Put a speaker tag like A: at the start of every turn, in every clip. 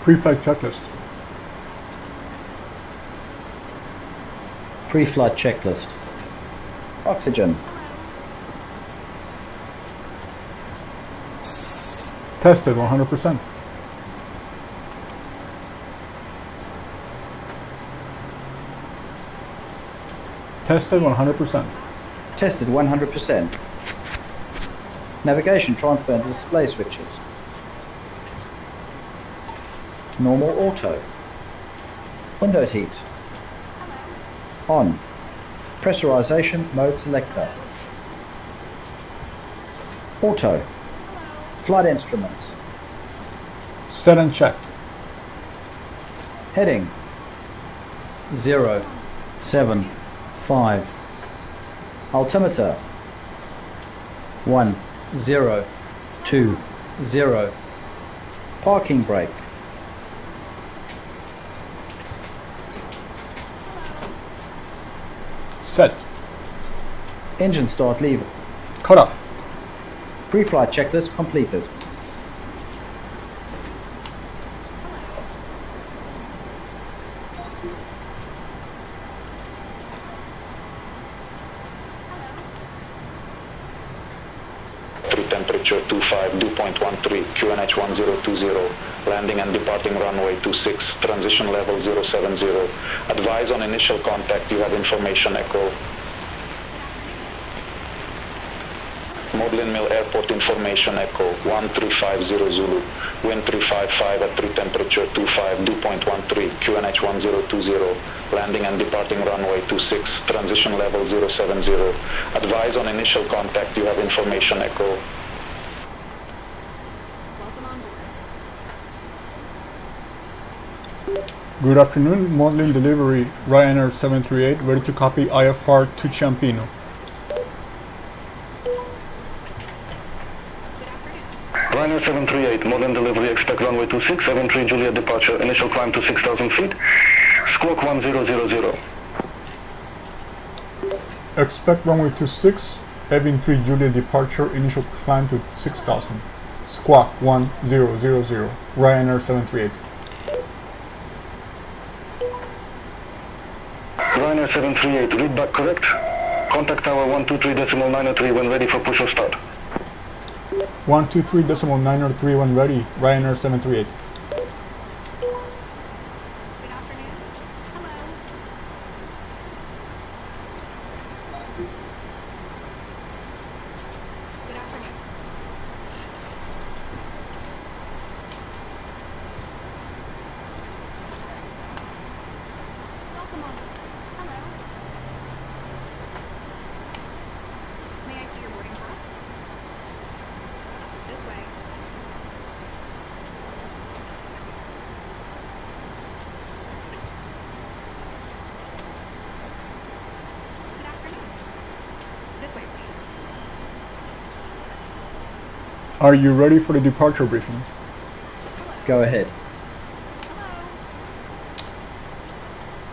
A: Pre-flight checklist.
B: Pre-flight checklist. Oxygen.
A: Tested 100%. Tested 100%.
B: Tested 100%. Navigation transfer and display switches. Normal auto. Windows heat. On. Pressurization mode selector. Auto. Flight instruments.
A: Set and checked.
B: Heading 0, 7, 5. Altimeter 1, 0, 2, 0. Parking brake.
A: Set.
B: Engine start lever.
A: Cut off.
B: Pre-flight checklist completed.
C: Temperature 25, dew point 13, QNH 1020, landing and departing runway 26, transition level 070. Advise on initial contact, you have information echo. Modlin Mill Airport information echo 1350 Zulu, wind 355 at 3 temperature 25, dew point 13, QNH 1020, landing and departing runway 26, transition level 070. Advise on initial contact, you have information echo.
A: Good afternoon, Modlin delivery, Ryanair 738, ready to copy IFR to Ciampino.
D: Ryanair 738, Modlin delivery, expect runway 26, 73 Juliet departure, initial climb to 6,000 feet, squawk 1000.
A: Expect runway 26, 73 Juliet departure, initial climb to 6,000, squawk 1000, Ryanair 738.
D: Ryanair 738, read back correct. Contact tower 123.903 when ready for push or start.
A: 123.903 when ready, Ryanair 738.
E: Good afternoon. Hello. Good afternoon. Welcome on. Hello. May I see your boarding pass? This way. Good afternoon. This way, please.
A: Are you ready for the departure briefing?
B: Go ahead.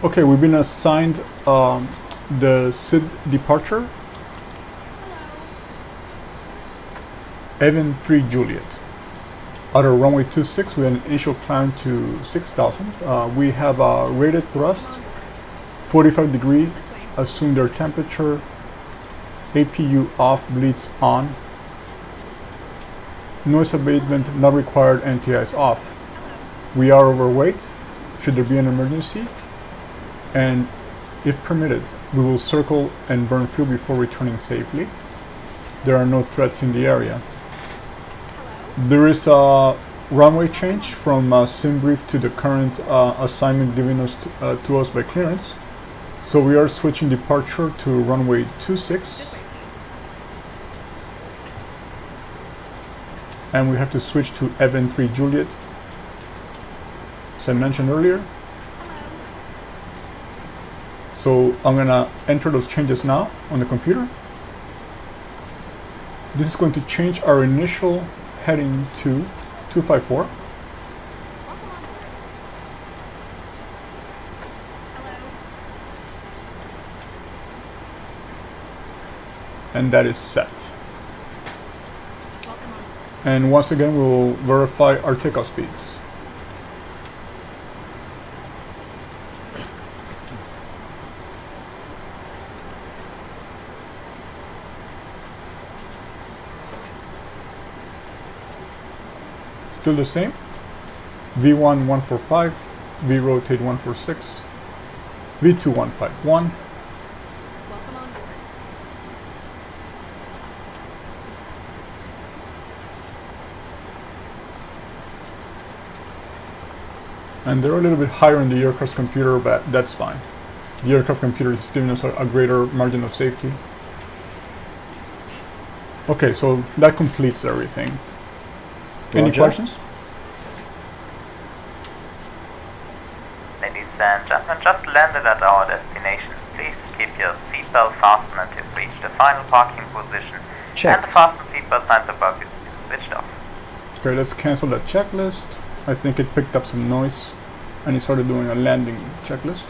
A: Okay, we've been assigned the SID departure, Evan 3 Juliet. At our runway 26, we had an initial climb to 6,000. We have a rated thrust, 45 degree, assumed air temperature, APU off, bleeds on, noise abatement not required, NTIs off. We are overweight, should there be an emergency, and if permitted, we will circle and burn fuel before returning safely. There are no threats in the area. There is a runway change from SimBrief to the current assignment given us to us by clearance. So we are switching departure to runway 26. And we have to switch to Evan 3 Juliet, as I mentioned earlier. So I'm gonna enter those changes now on the computer. This is going to change our initial heading to 254. And that is set. And once again, we will verify our takeoff speeds. still the same. V1 145, V rotate 146, V2 151.
E: Welcome on board.
A: And they're a little bit higher in the aircraft's computer, but that's fine. The aircraft computer is giving us a greater margin of safety. Okay, so that completes everything. Any
B: Roger.
A: questions?
F: Ladies and gentlemen, just landed at our destination. Please keep your seatbelt fastened until you've reached the final parking position.
B: Checked.
F: And the fasten seatbelt signs above you is switched off.
A: Okay, let's cancel that checklist. I think it picked up some noise and it started doing a landing checklist.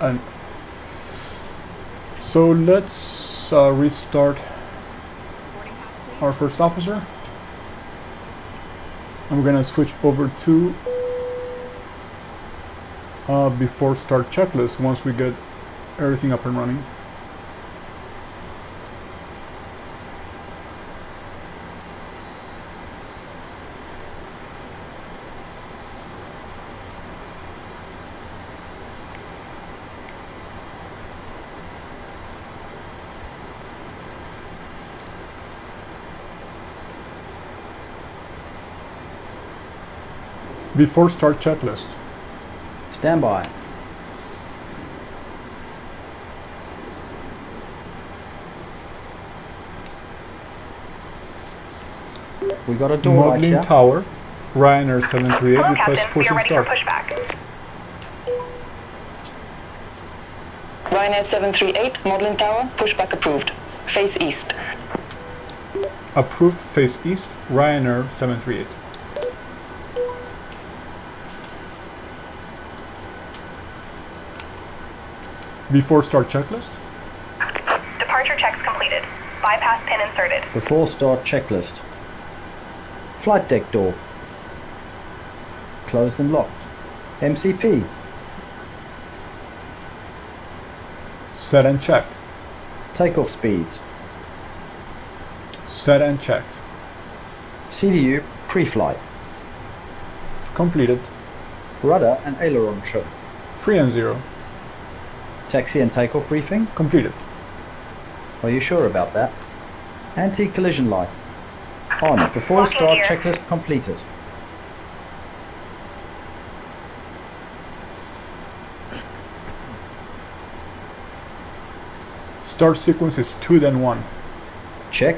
A: And so let's restart
E: Boarding pass, please.
A: our first officer. I'm gonna switch over to before start checklist once we get everything up and running. Before start checklist.
B: Stand by. We got a door light
A: Modlin
B: here.
A: Tower, Ryanair 738,
G: Hello,
A: request
G: Captain. We
A: push
G: are
A: and
G: ready for
A: start.
G: pushback.
H: Ryanair 738, Modlin Tower, pushback approved. Face east.
A: Approved, face east, Ryanair 738. Before start checklist.
G: Departure checks completed. Bypass pin inserted.
B: Before start checklist. Flight deck door. Closed and locked. MCP.
A: Set and checked.
B: Takeoff speeds.
A: Set and checked.
B: CDU pre-flight.
A: Completed.
B: Rudder and aileron trim.
A: Free and zero.
B: Taxi and takeoff briefing.
A: Completed.
B: Are you sure about that? Anti-collision light. On. Before
G: Locking
B: start
G: gear.
B: checklist completed.
A: Start sequence is 2 then 1.
B: Check.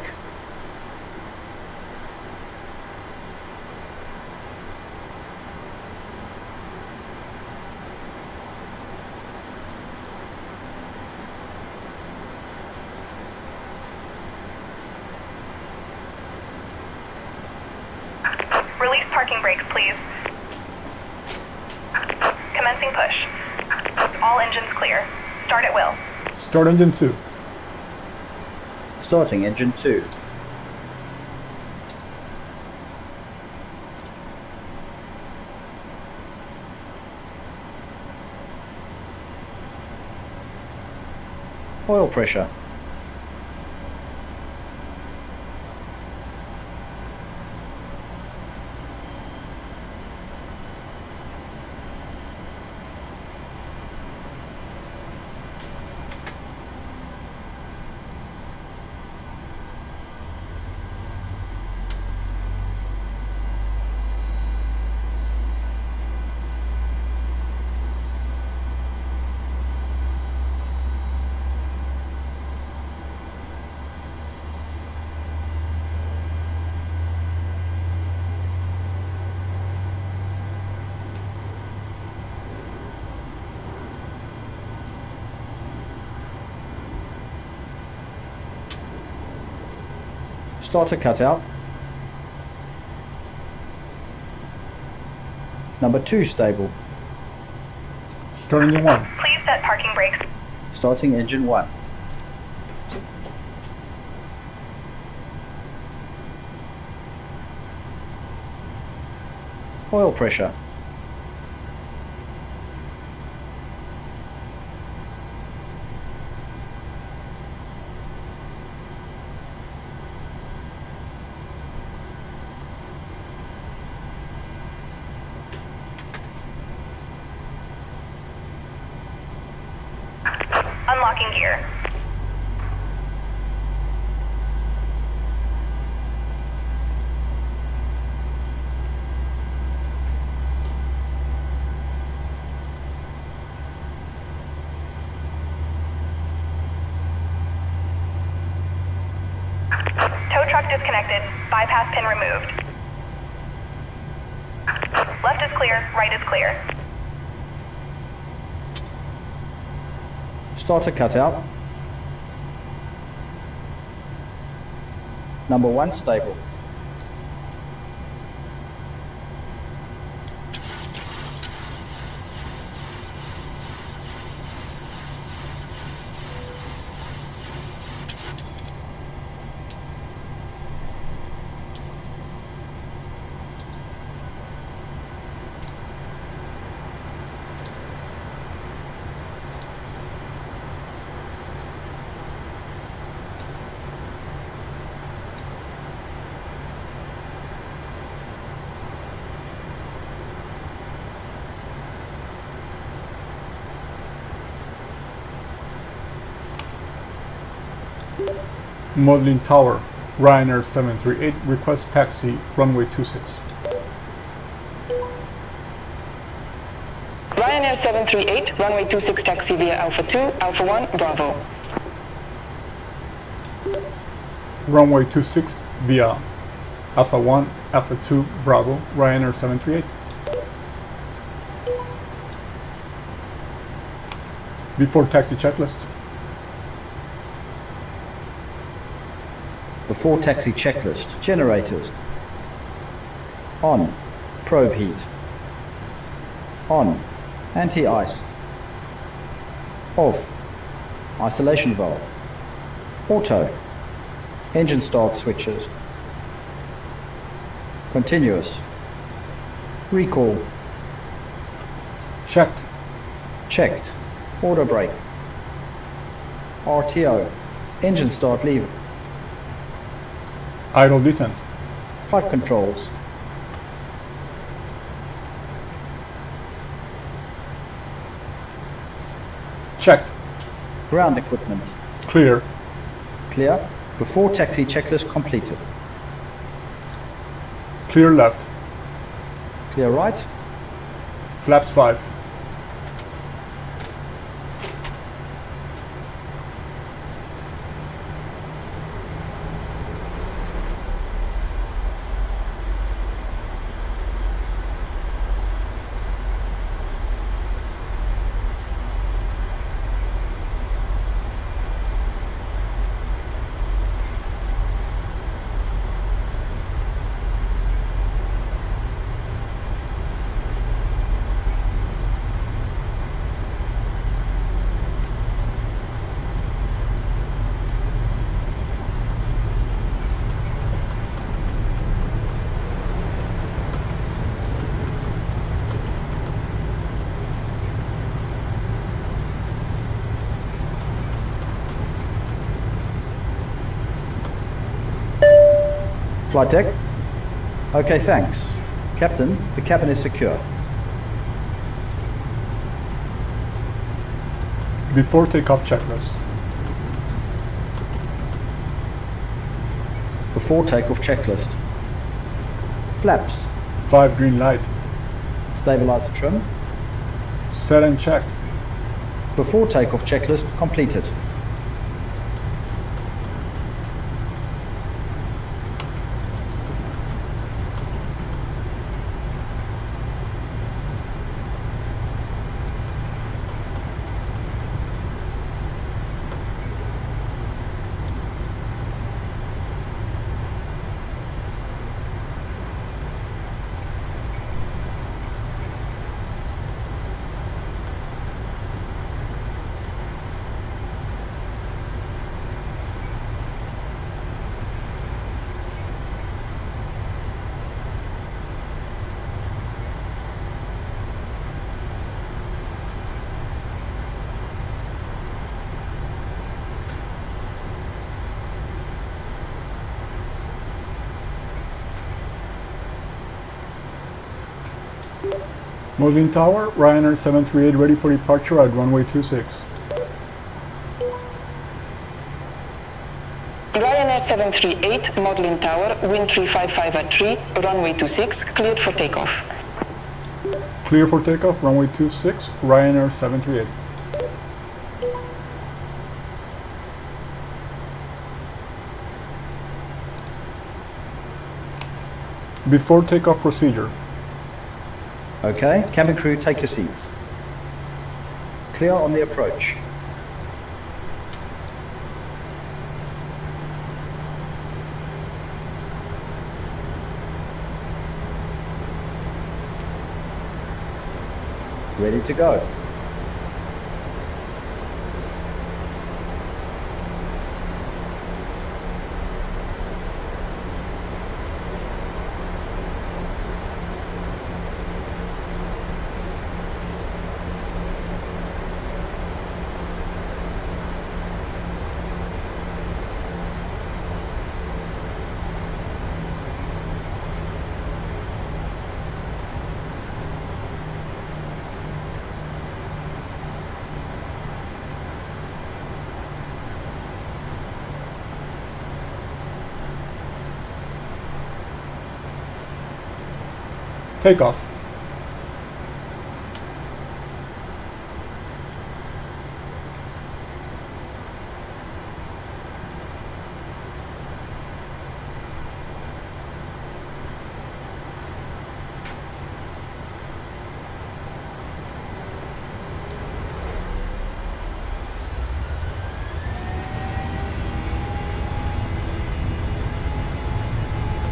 G: Release parking brakes, please. Commencing push. All engines clear. Start at will.
A: Start engine 2.
B: Starting engine 2. Oil pressure. Starter cutout. Number 2 stable.
A: Start engine 1.
G: Please set parking brakes.
B: Starting engine 1. Oil pressure.
G: Unlocking gear. Tow truck disconnected. Bypass pin removed. Left is clear, right is clear.
B: Starter cutout. Number 1 stable.
A: Modlin Tower, Ryanair 738, request taxi, runway 26.
H: Ryanair 738, runway 26 taxi via Alpha 2, Alpha 1, Bravo.
A: Runway 26 via Alpha 1, Alpha 2, Bravo, Ryanair 738. Before taxi checklist.
B: Before taxi checklist. Generators. On. Probe heat. On. Anti-ice. Off. Isolation valve. Auto. Engine start switches. Continuous. Recall.
A: Checked.
B: Checked. Auto brake. RTO. Engine start lever.
A: Idle detent.
B: Flight controls.
A: Checked.
B: Ground equipment.
A: Clear.
B: Clear. Before taxi checklist completed.
A: Clear left.
B: Clear right.
A: Flaps 5.
B: Flight deck. Okay, thanks. Captain, the cabin is secure.
A: Before takeoff checklist.
B: Before takeoff checklist. Flaps.
A: 5 green light.
B: Stabilizer trim.
A: Set and checked.
B: Before takeoff checklist completed.
A: Modlin Tower, Ryanair 738 ready for departure at runway 26.
H: 738, Modlin Tower, wind 355 at 3, runway 26, cleared for takeoff.
A: Clear for takeoff, runway 26, Ryanair 738. Before takeoff procedure.
B: Okay, cabin crew, take your seats. Clear on the approach. Ready to go.
A: Takeoff.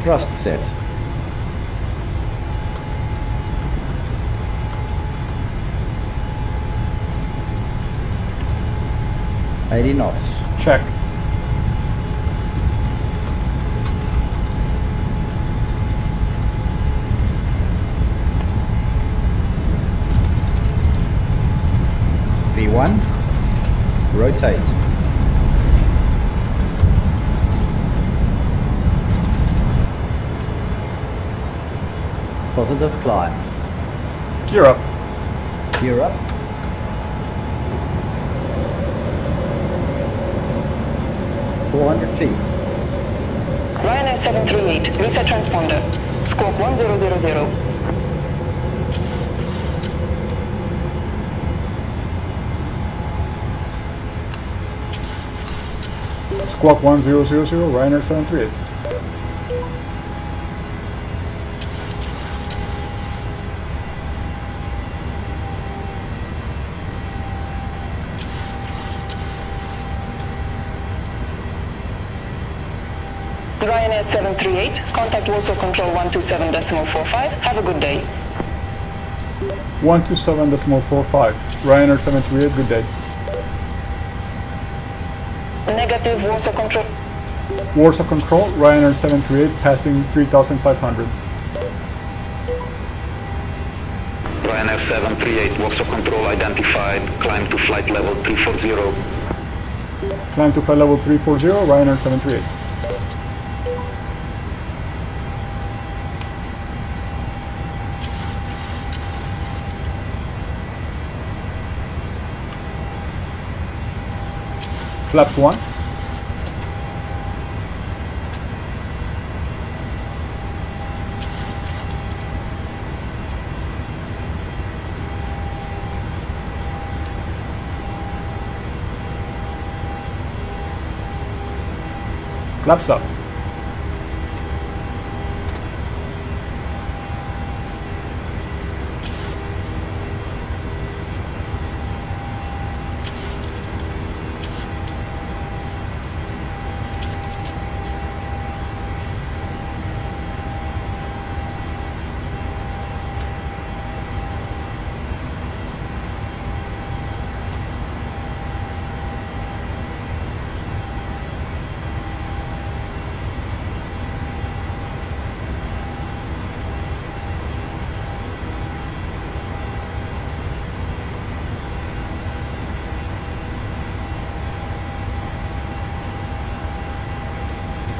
B: Thrust set. knots.
A: Check.
B: V1. Rotate. Positive climb.
A: Gear up.
B: Gear up. feet.
H: Ryanair 738, reset transponder. Squawk 1000.
A: Squawk 1000, Ryanair 738.
H: Ryanair 738, contact Warsaw Control 127.45. Have a good day.
A: 127.45. Ryanair 738, good day.
H: Negative, Warsaw Control.
A: Warsaw Control, Ryanair 738, passing 3,500.
C: Ryanair 738, Warsaw Control identified, climb to flight level 340.
A: Climb to flight level 340, Ryanair 738. Flaps 1. Flaps up.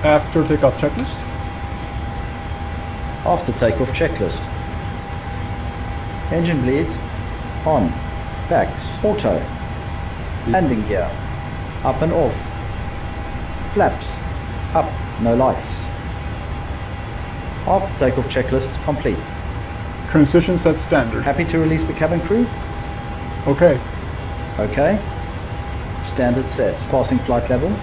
A: After takeoff checklist.
B: After takeoff checklist. Engine bleeds. On. Backs. Auto. Landing gear. Up and off. Flaps. Up, no lights. After takeoff checklist complete.
A: Transition set standard.
B: Happy to release the cabin crew?
A: Okay.
B: Okay. Standard set. Passing flight level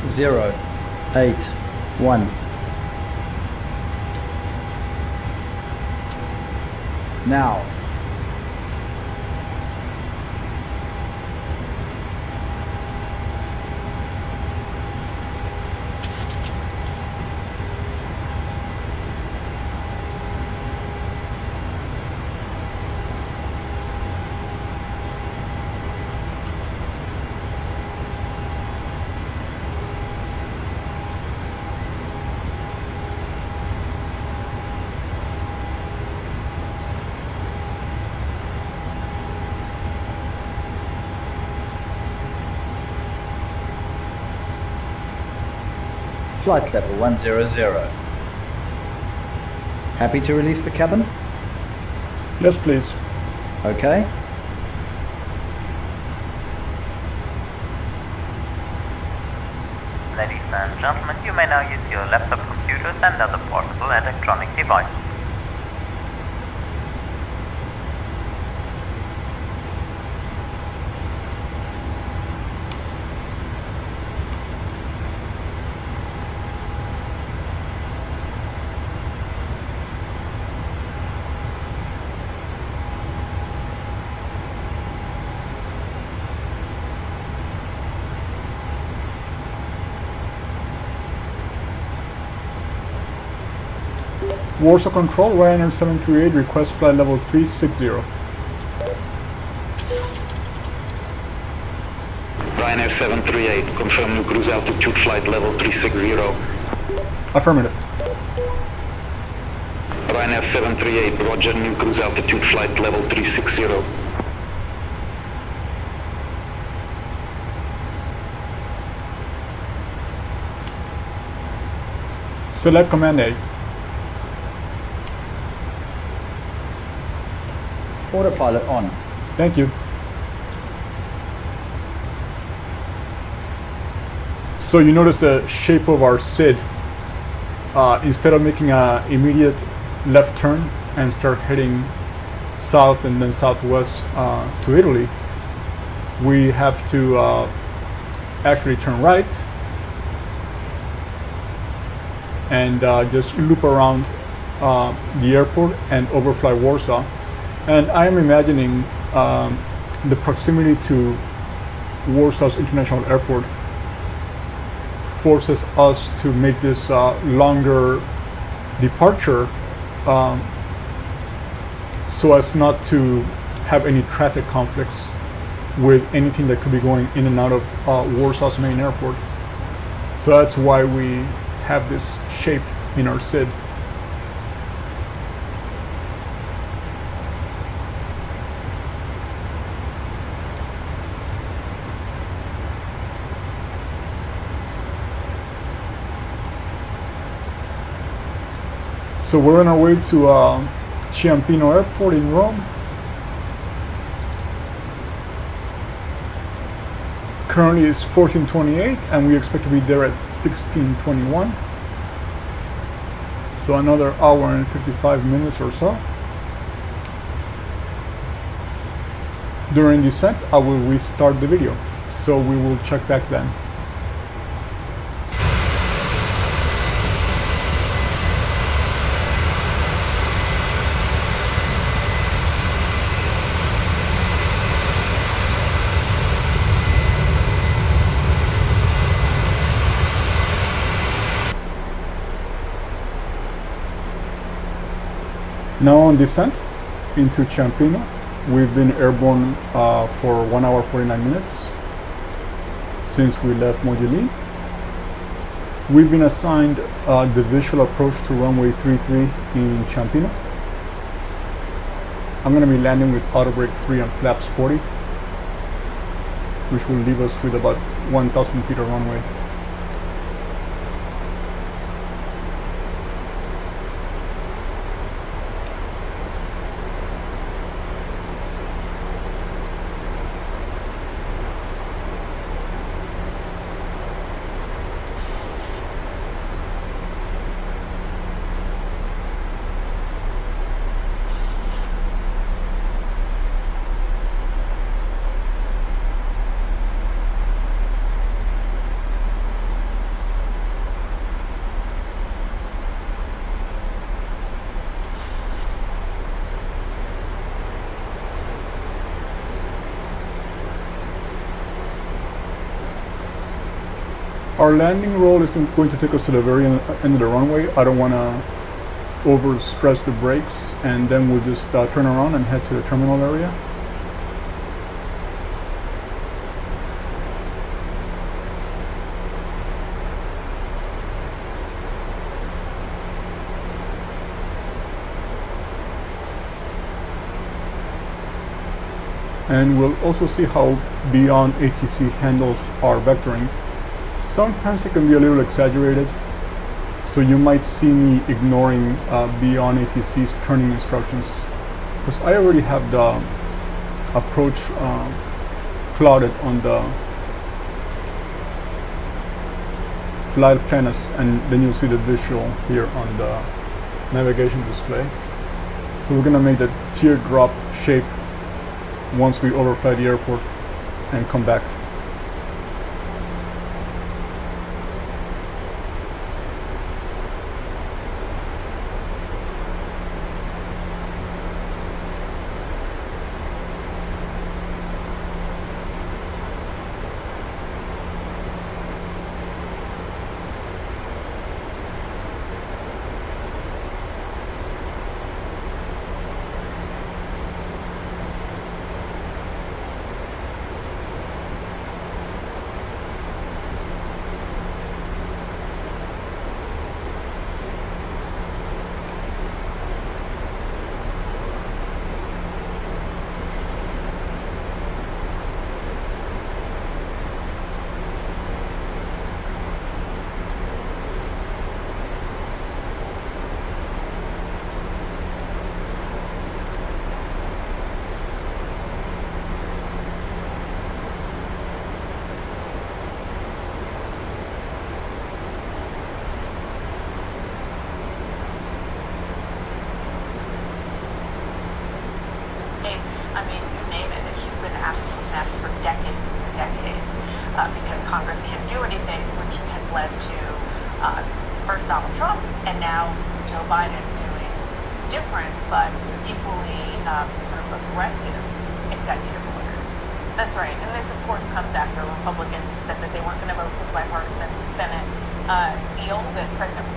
B: 081. Now. Flight level 100. Happy to release the cabin?
A: Yes, please.
B: Okay.
F: Ladies and gentlemen, you may now use your laptop computers and other portable electronic devices.
A: Warsaw Control, Ryanair 738, request flight level 360.
C: Ryanair 738, confirm new cruise altitude flight level 360.
A: Affirmative.
C: Ryanair 738, roger, new cruise altitude flight level 360.
A: Select Command A.
B: Autopilot on.
A: Thank you. So you notice the shape of our SID. Instead of making an immediate left turn and start heading south and then southwest to Italy, we have to actually turn right and just loop around the airport and overfly Warsaw. And I am imagining the proximity to Warsaw's International Airport forces us to make this longer departure so as not to have any traffic conflicts with anything that could be going in and out of Warsaw's main airport. So that's why we have this shape in our SID. So we're on our way to Ciampino Airport in Rome. Currently it's 14:28 and we expect to be there at 16:21. So another hour and 55 minutes or so. During descent, I will restart the video. So we will check back then. Now on descent into Ciampino, we've been airborne for 1 hour 49 minutes since we left Modlin. We've been assigned the visual approach to runway 33 in Ciampino. I'm going to be landing with auto brake 3 on flaps 40, which will leave us with about 1,000 feet of runway. Our landing roll is going to take us to the very end of the runway. I don't want to overstress the brakes, and then we'll just turn around and head to the terminal area. And we'll also see how beyond ATC handles our vectoring. Sometimes it can be a little exaggerated, so you might see me ignoring beyond ATC's turning instructions, because I already have the approach plotted on the flight plan, and then you'll see the visual here on the navigation display. So we're going to make the teardrop shape once we overfly the airport and come back.
I: I mean, you name it, she's been asking that for decades and decades because Congress can't do anything, which has led to first Donald Trump and now Joe Biden doing different but equally sort of aggressive executive orders. That's right, and this of course comes after Republicans said that they weren't going to vote for the bipartisan Senate deal that President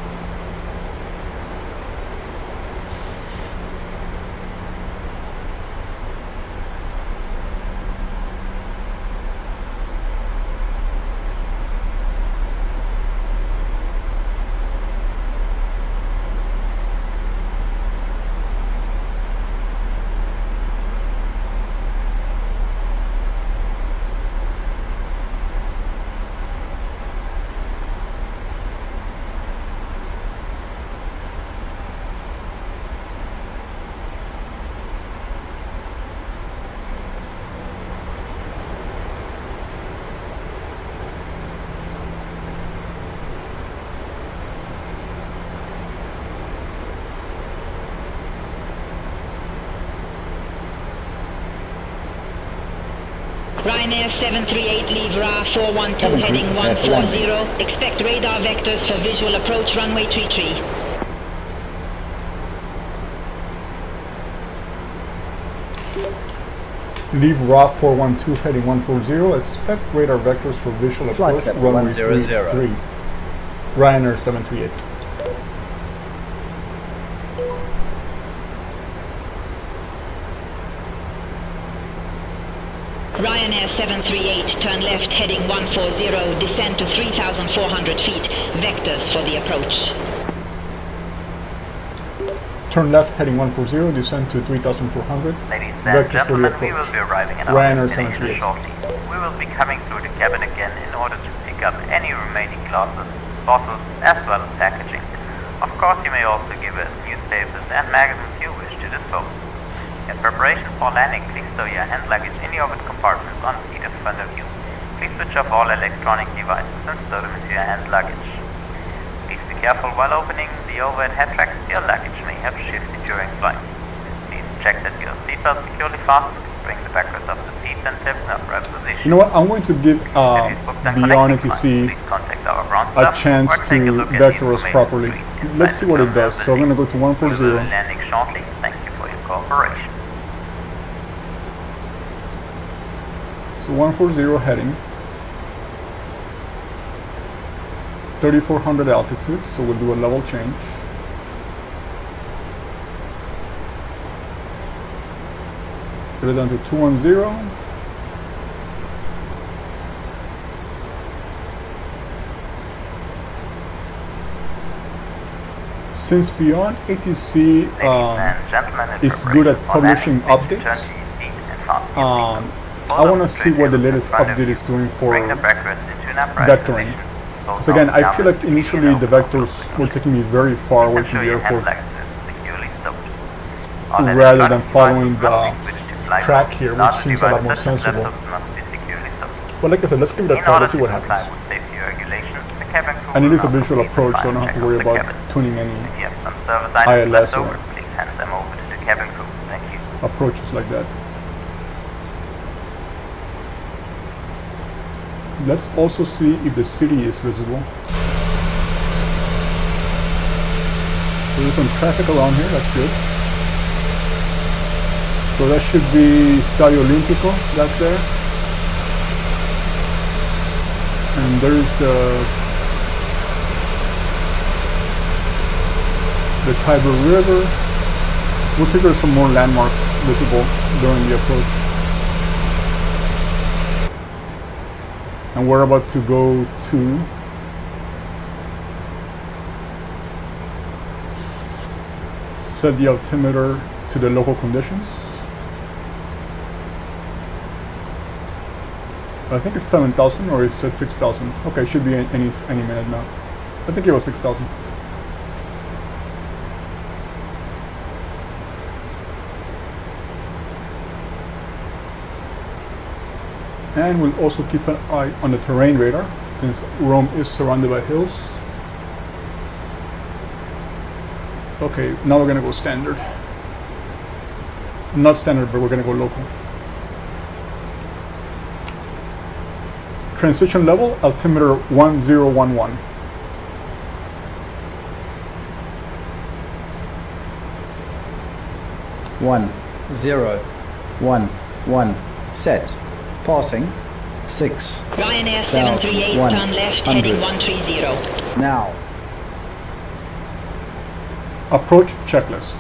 J: Ryanair 738, leave RA 412 heading 140. Expect radar vectors for visual approach runway 33.
A: Leave RA 412 heading 140. Expect radar vectors for visual approach runway 33. Ryanair 738.
J: Ryanair 738, turn left heading 140, descend to 3,400 feet, vectors for the approach.
A: Turn left heading 140, descend to 3,400.
F: Ladies and gentlemen, we will be arriving at our destination shortly. We will be coming through the cabin again in order to pick up any remaining glasses, bottles, as well as packaging. Of course, you may also give us newspapers and magazines you wish to dispose. In preparation for landing, please stow your hand luggage in the overhead compartments on the seat in front of you. Please switch off all electronic devices and stow them into your hand luggage. Please be careful while opening the overhead head tracks. Your luggage may have shifted during flight. Please check that your seatbelt securely fastened. Bring the backwards of the seat and tips in upright position.
A: You know what? I'm going to give Beyond ATC a chance to vector us properly. Let's see what it does. So I'm going to go to 140.
F: Landing shortly. Thank you for your cooperation.
A: So 140 heading. 3400 altitude, so we'll do a level change. Get it down to 210. Since Beyond ATC is good at publishing updates, I want to see what the latest update is doing for vectoring. So again, I feel like initially the vectors were taking me very far away from the airport, rather than following the track here, which seems a lot more sensible. But like I said, let's give it a try, let's see what happens. And it is a visual approach, so I don't have to worry about tuning any ILS or approaches like that. Let's also see if the city is visible. So there's some traffic around here, that's good. So that should be Stadio Olimpico, that's there. And there's the Tiber River. We'll figure some more landmarks visible during the approach. And we're about to go to set the altimeter to the local conditions. I think it's 7,000 or it's at 6,000. Okay, it should be any minute now. I think it was 6,000. And we'll also keep an eye on the terrain radar, since Rome is surrounded by hills. Okay, now we're gonna go standard. Not standard, but we're gonna go local. Transition level, altimeter 1011.
B: One, 0, 1, 1, set. Passing 6.
J: Ryanair 738, turn left, heading 130.
B: Now.
A: Approach checklist.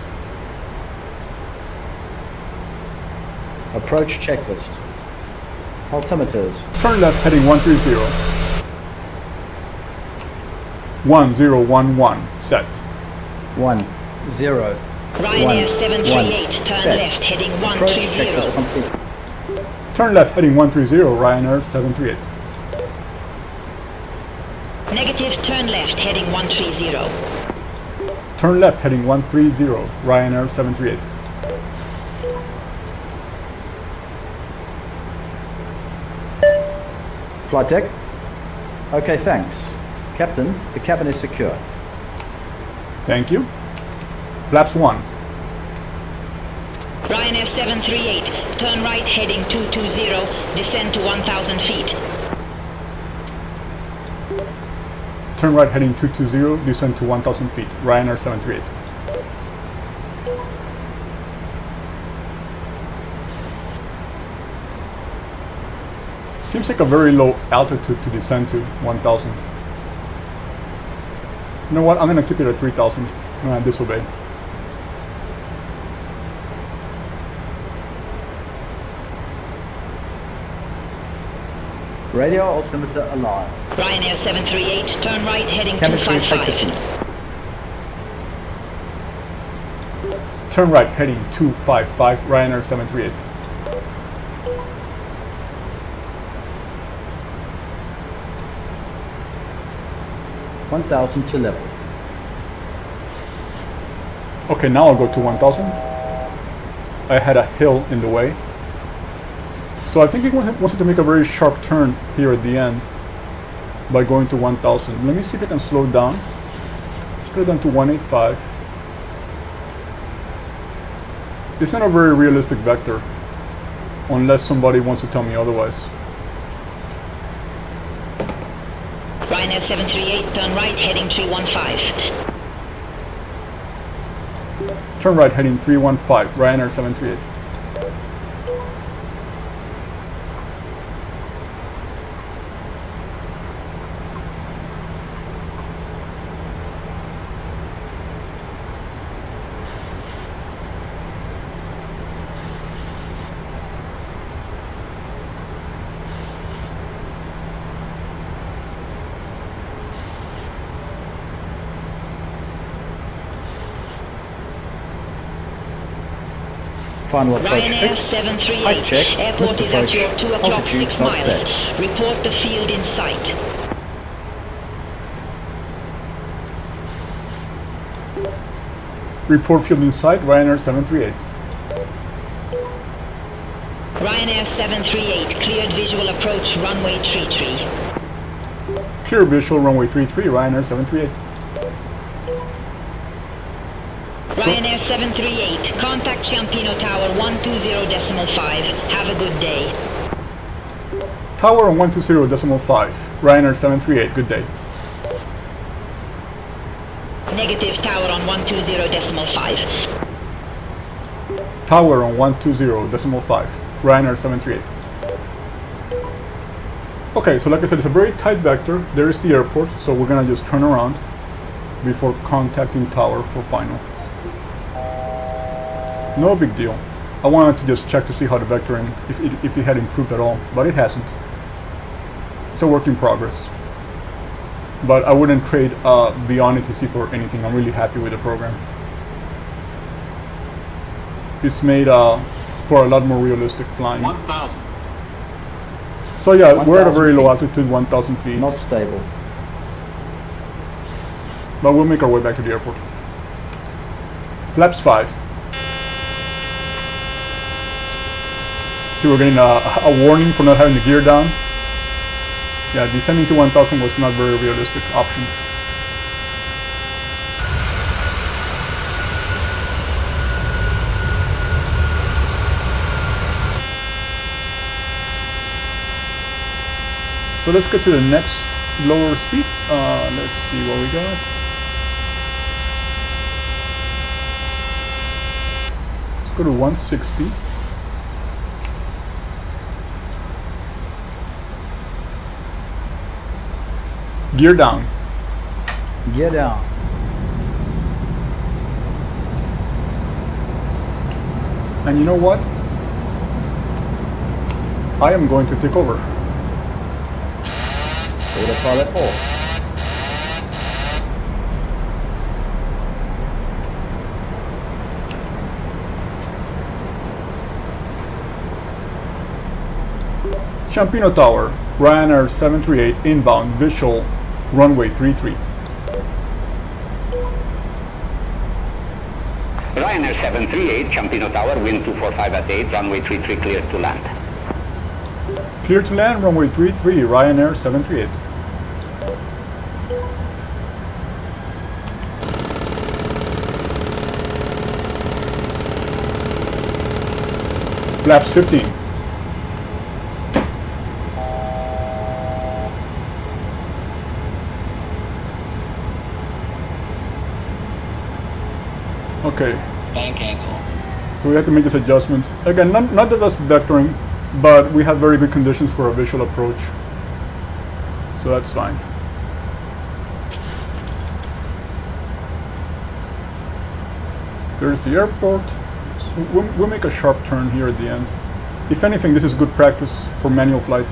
B: Approach checklist. Altimeters.
A: Turn left, heading 130. 1011, set.
B: 1, 0.
J: Ryanair 738, turn
B: set.
J: left, heading
B: Approach checklist
J: 130.
B: complete.
A: Turn left, heading 130, Ryanair 738.
J: Negative, turn left, heading 130.
A: Turn left, heading 130, Ryanair 738.
B: Flight deck. Okay, thanks. Captain, the cabin is secure.
A: Thank you. Flaps 1.
J: Ryanair 738, turn right heading 220, descend to 1,000 feet.
A: Turn right heading 220, descend to 1,000 feet, Ryanair 738. Seems like a very low altitude to descend to 1,000. You know what, I'm gonna keep it at 3,000. I'm gonna disobey.
B: Radio altimeter alive.
J: Ryanair 738, turn right heading
B: Chemistry
J: 255.
A: Turn right heading 255, Ryanair 738.
B: $1,000 to level.
A: Okay, now I'll go to 1,000. I had a hill in the way. So I think it wants to make a very sharp turn here at the end by going to 1,000. Let me see if I can slow it down. Let's go down to 185. It's not a very realistic vector, unless somebody wants to tell me otherwise.
J: Ryanair 738, turn right heading 315.
A: Turn right heading 315, Ryanair 738.
B: Final approach
J: Ryanair
B: fixed.
J: 738.
B: Height check.
J: Airport
B: Missed
J: is at
B: approach.
J: your 2 o'clock
B: Altitude
J: 6
B: not
J: miles.
B: set.
J: Report the field in sight.
A: Report field in sight, Ryanair 738.
J: Ryanair 738, cleared visual approach runway 33.
A: Clear visual runway 33, Ryanair 738.
J: Ryanair 738, contact Ciampino Tower 120.5. Have a good day.
A: Tower on 120.5, Ryanair 738, good day.
J: Negative tower on 120.5.
A: Tower on 120.5, Ryanair 738. Okay, so like I said, it's a very tight vector. There is the airport, so we're gonna just turn around before contacting tower for final. No big deal. I wanted to just check to see how the vectoring, if it had improved at all, but it hasn't. It's a work in progress. But I wouldn't trade beyond ATC for anything. I'm really happy with the program. It's made for a lot more realistic flying.
K: 1,000.
A: So yeah, we're at a very low
B: feet.
A: altitude, 1,000 feet.
B: Not stable.
A: But we'll make our way back to the airport. Flaps 5. So we're getting a warning for not having the gear down. Yeah, descending to 1,000 was not a very realistic option. So let's get to the next lower speed. Let's see what we got. Let's go to 160. Gear down.
B: Gear down.
A: And you know what? I am going to take over.
B: Autopilot off.
A: Ciampino Tower, Ryanair 738 inbound, visual, runway 33.
L: Ryanair 738, Ciampino Tower, wind 245 at 8, runway 33 cleared to land.
A: Clear to land, runway 33, Ryanair 738. Flaps 15. Okay.
K: Bank angle.
A: So we have to make this adjustment. Again, not the best vectoring, but we have very good conditions for a visual approach. So that's fine. There's the airport. So we'll make a sharp turn here at the end. If anything, this is good practice for manual flight.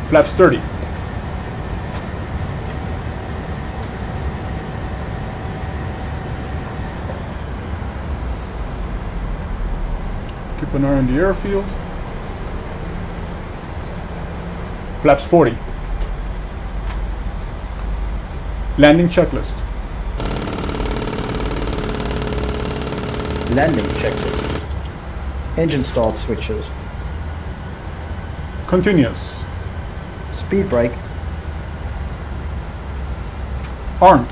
A: Flaps 30. Keep an eye on the airfield. Flaps 40. Landing checklist.
B: Landing checklist. Engine start switches.
A: Continuous.
B: Speed brake.
A: Armed.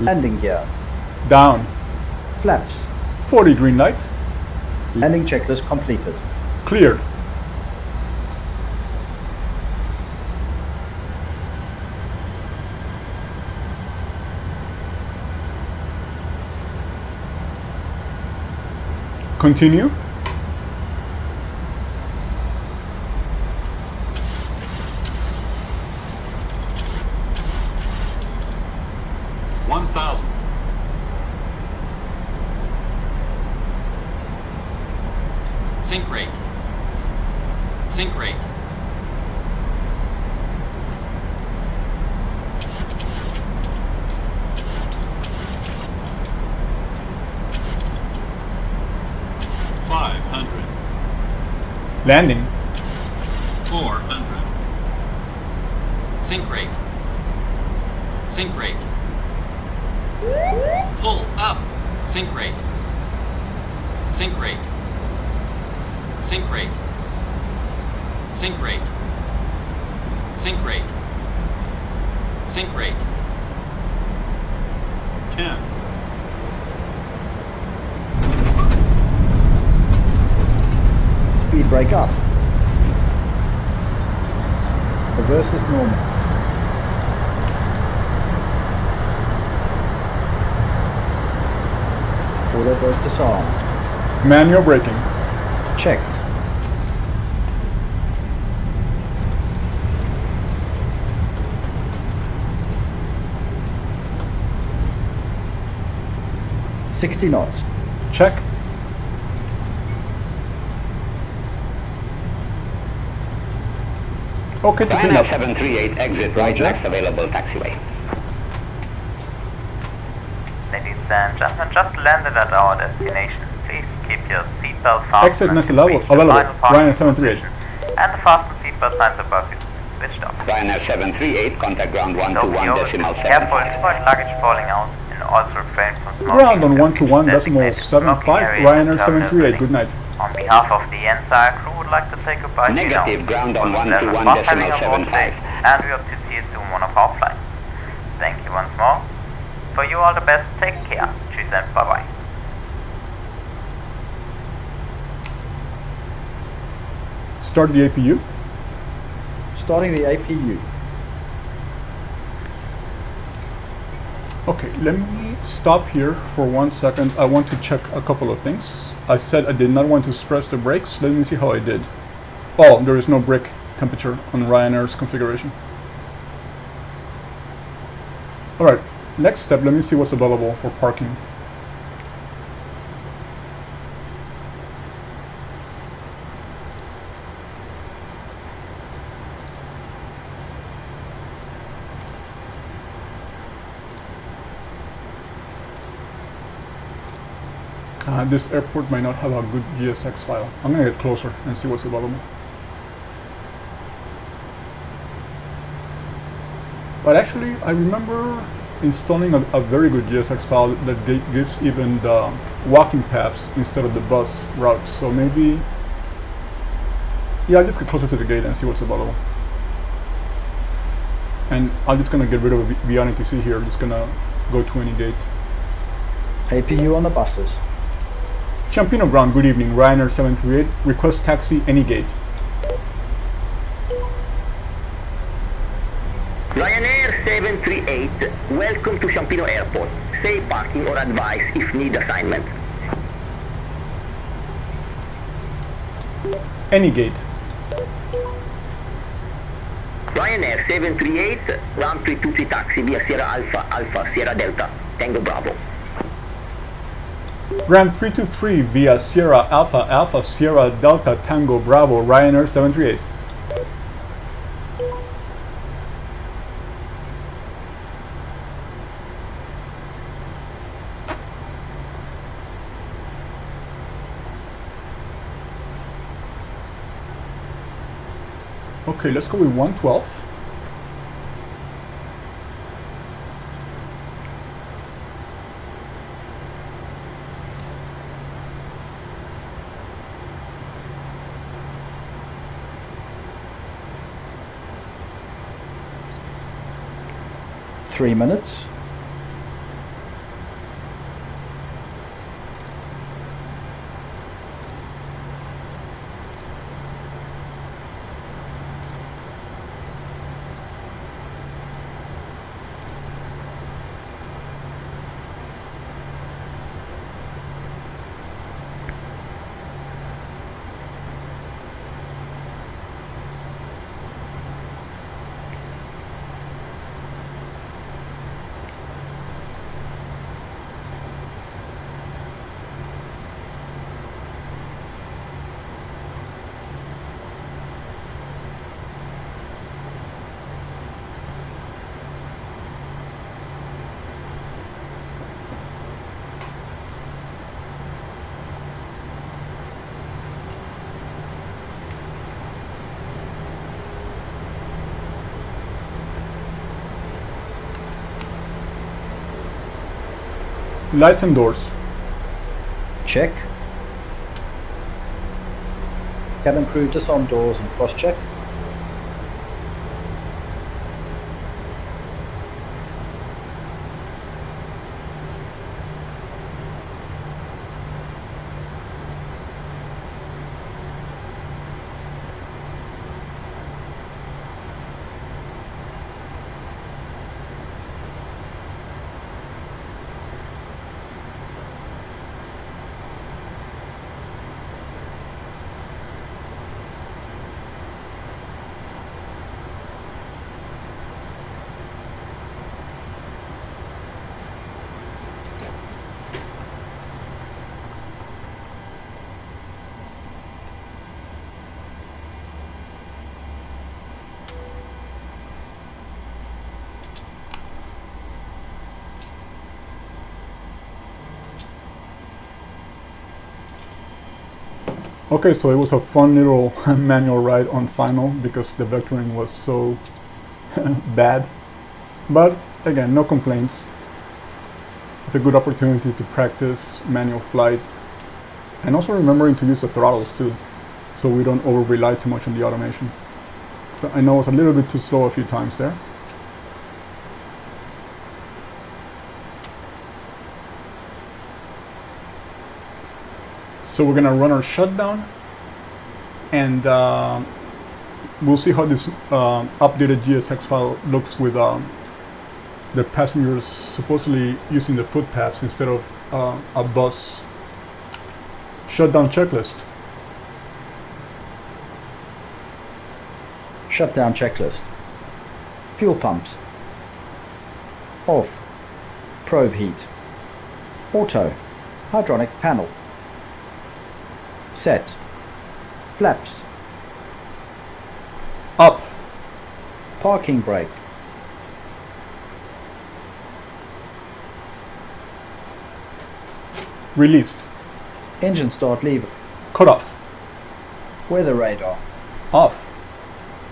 B: Landing gear.
A: Down.
B: Flaps.
A: 40 green light.
B: Landing checklist completed.
A: Cleared. Continue.
K: Sync rate. Sync rate.
A: Landing.
K: 400. Sink rate. Sink rate. Pull up. Sink rate. Sink rate. Sink rate. Sink rate. Sink rate. Sink rate. 10.
B: Speed brake up. Reverse is normal. Auto brake disarmed.
A: Manual braking.
B: Checked. $60 knots.
A: Check. Okay, to clean up.
L: 738 exit right next available taxiway.
F: Ladies and gentlemen, just landed at our destination. Please keep your seatbelt fastened.
A: Exit next available. Ryanair 738.
F: And the fasten seatbelt signs above you switched off.
L: Ryanair 738, contact ground 121.75.
F: Careful to avoid luggage falling out and also refrain from smoking.
A: Ground on 121.75. Ryanair 738. Good night.
F: On behalf of the entire crew, would like to say goodbye to you now.
L: Negative, ground on
F: Having a boat
L: 121.75.
F: safe, and we hope to see you soon on one of our flights. Thank you once more. For you all the best, take care. Cheers and bye-bye.
A: Start the APU.
B: Starting the APU.
A: Okay, let me stop here for 1 second. I want to check a couple of things. I said I did not want to stress the brakes. Let me see how I did. Oh, there is no brake temperature on Ryanair's configuration. Alright, next step, let me see what's available for parking. This airport might not have a good GSX file. I'm gonna get closer and see what's available. But actually, I remember installing a very good GSX file that gives even the walking paths instead of the bus routes. So maybe, yeah, I'll just get closer to the gate and see what's available. And I'm just gonna get rid of Vionic TC here. I'm just gonna go to any gate.
B: APU on the buses.
A: Ciampino ground, good evening. Ryanair 738, request taxi any gate.
L: Ryanair 738, welcome to Ciampino Airport. Safe parking or advice if need assignment.
A: Any gate.
L: Ryanair 738, round 323 taxi via Sierra Alpha, Alpha, Sierra Delta, Tango Bravo.
A: Ground 323 via Sierra Alpha, Alpha, Sierra Delta, Tango Bravo, Ryanair 738. Okay, let's go with 112.
B: Three minutes.
A: Lights and doors.
B: Check. Cabin crew disarm doors and cross-check.
A: Okay, so it was a fun little manual ride on final because the vectoring was so bad. But again, no complaints. It's a good opportunity to practice manual flight and also remembering to use the throttles too, so we don't over rely too much on the automation. So I know it's a little bit too slow a few times there. So we're gonna run our shutdown, and we'll see how this updated GSX file looks with the passengers supposedly using the footpaths instead of a bus. Shutdown checklist.
B: Shutdown checklist. Fuel pumps. Off. Probe heat. Auto. Hydronic panel. Set. Flaps.
A: Up.
B: Parking brake.
A: Released.
B: Engine start lever.
A: Cut off.
B: Weather radar.
A: Off.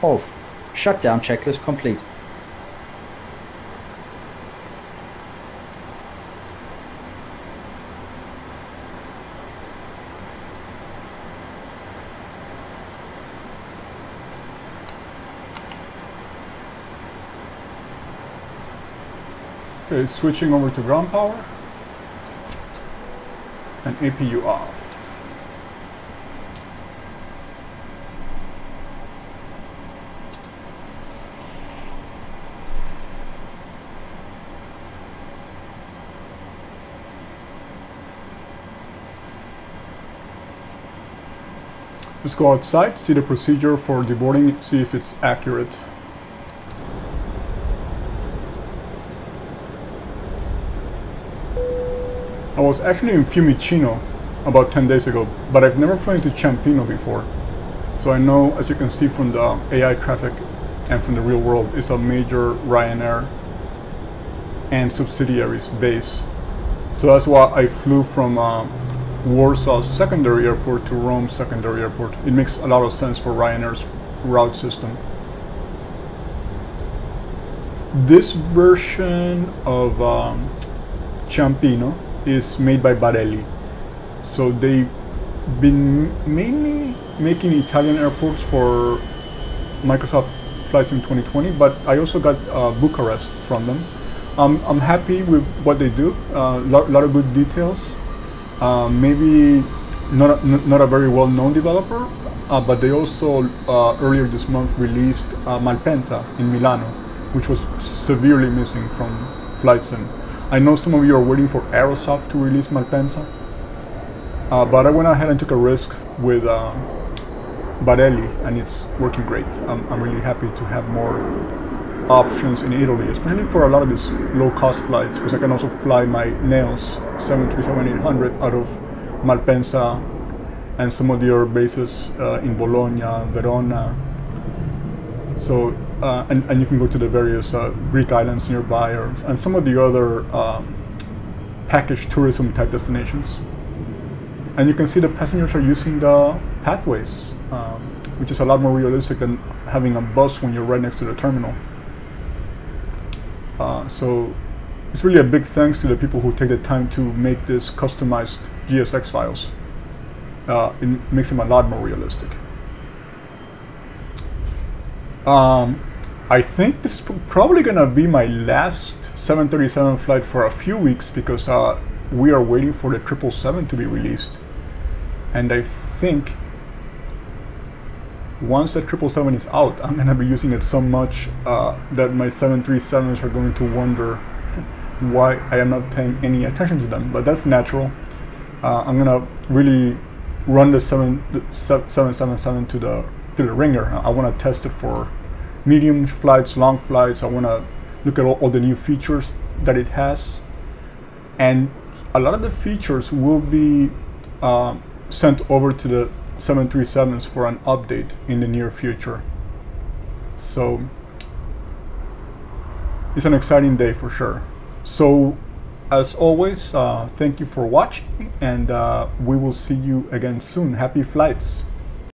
B: Off. Shutdown checklist complete.
A: Okay, switching over to ground power and APU off. Let's go outside, see the procedure for deboarding, see if it's accurate. I was actually in Fiumicino about 10 days ago, but I've never flown into Ciampino before. So I know, as you can see from the AI traffic and from the real world, it's a major Ryanair and subsidiaries base. So that's why I flew from Warsaw secondary airport to Rome secondary airport. It makes a lot of sense for Ryanair's route system. This version of Ciampino is made by Barelli. So they've been mainly making Italian airports for Microsoft Flight Sim 2020, but I also got Bucharest from them. I'm happy with what they do. Lot of good details. Maybe not a very well-known developer, but they also earlier this month released Malpensa in Milano, which was severely missing from Flight Sim. I know some of you are waiting for Aorus to release Malpensa, but I went ahead and took a risk with Barelli, and it's working great. I'm really happy to have more options in Italy, especially for a lot of these low-cost flights, because I can also fly my Neos 737-800 out of Malpensa and some of the other bases in Bologna, Verona. So, and you can go to the various Greek islands nearby, and some of the other package tourism type destinations. And you can see the passengers are using the pathways, which is a lot more realistic than having a bus when you're right next to the terminal. So it's really a big thanks to the people who take the time to make this customized GSX files. It makes them a lot more realistic. I think this is probably gonna be my last 737 flight for a few weeks, because we are waiting for the 777 to be released, and I think once the 777 is out, I'm gonna be using it so much that my 737s are going to wonder why I am not paying any attention to them. But that's natural. I'm gonna really run the 777 to the ringer. I want to test it for medium flights, long flights. I want to look at all the new features that it has, and a lot of the features will be sent over to the 737s for an update in the near future. So it's an exciting day for sure. So as always, thank you for watching, and we will see you again soon. Happy flights.